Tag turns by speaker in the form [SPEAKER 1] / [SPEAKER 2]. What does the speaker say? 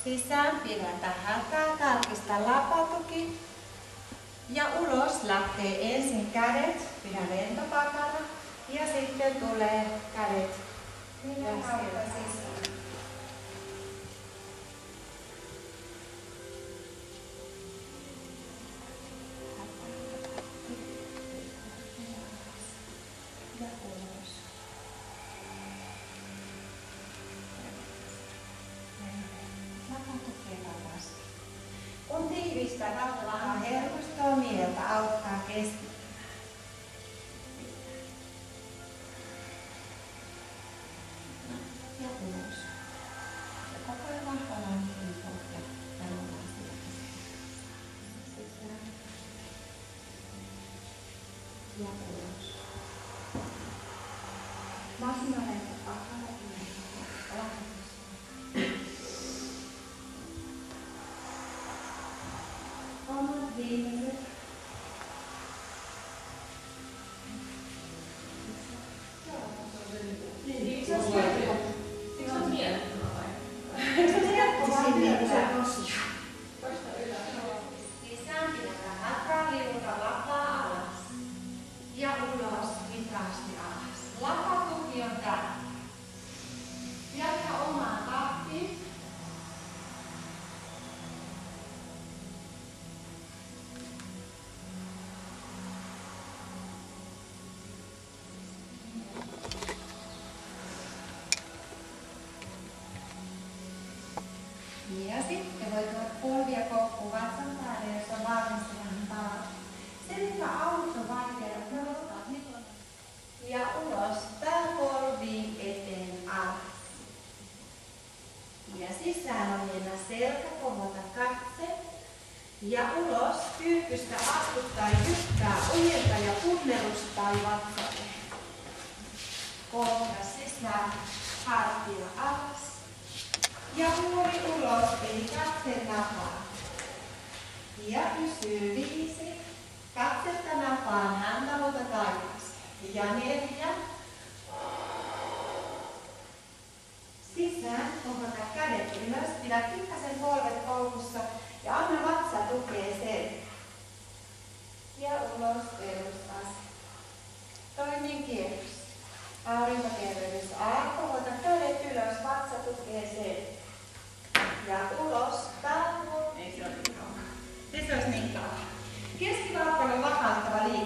[SPEAKER 1] Sisään pidätä hätää, tarkista lapatuki. Ja ulos lähtee ensin kädet, pidä lentopakana. Ja sitten tulee kädet nenän kautta sisään. Ja ulos. Lapatuki takaisin. Kun tiivistää rauhaa hermostoa, mieltä auttaa keskittymään. Ja ulos. Ja koko ajan vahvalla pohja ja ollaan sieltä. Sisään. Ja ulos. Vasemmalta pakalla ja omat viimeiset. Sisään pidätä hatraa, liuta lapaa alas. Ja ulos hitaasti alas. Lapatuki on täällä. Jatka omaan tahtiin. Ja sitten voi tuoda polvia koukkuun vatsan päälle, jos on valmis ihan palata. Se mikä aluksi on vaikea, on ottaa hitonen. Ja ulos, pääpolvi eteen alas. Ja sisään ojennä selkä, kohota katse. Ja ulos, kyykkystä astuttaa, jyttää, ojenta ja punnerustaa vatsalle. Kohota sisään, hartio alas. Ja huoli ulos, eli katse napaan. Ja pysyy 5. Katsetta napaan, häntä luota takaisin. Ja 4. Sisään, kohota kädet ylös, pidä pikkasen polvet koukussa ja anna vatsa tukee selkää. Ja ulos perusasento. Toinen kierros. Aurinkokierros A, kohota kädet ylös, vatsa tukee selkää. Ja ulos, pääpuu. Ei se ole niin kauan. Se olisi niin kauan. Keskivartalon vakauttava liike.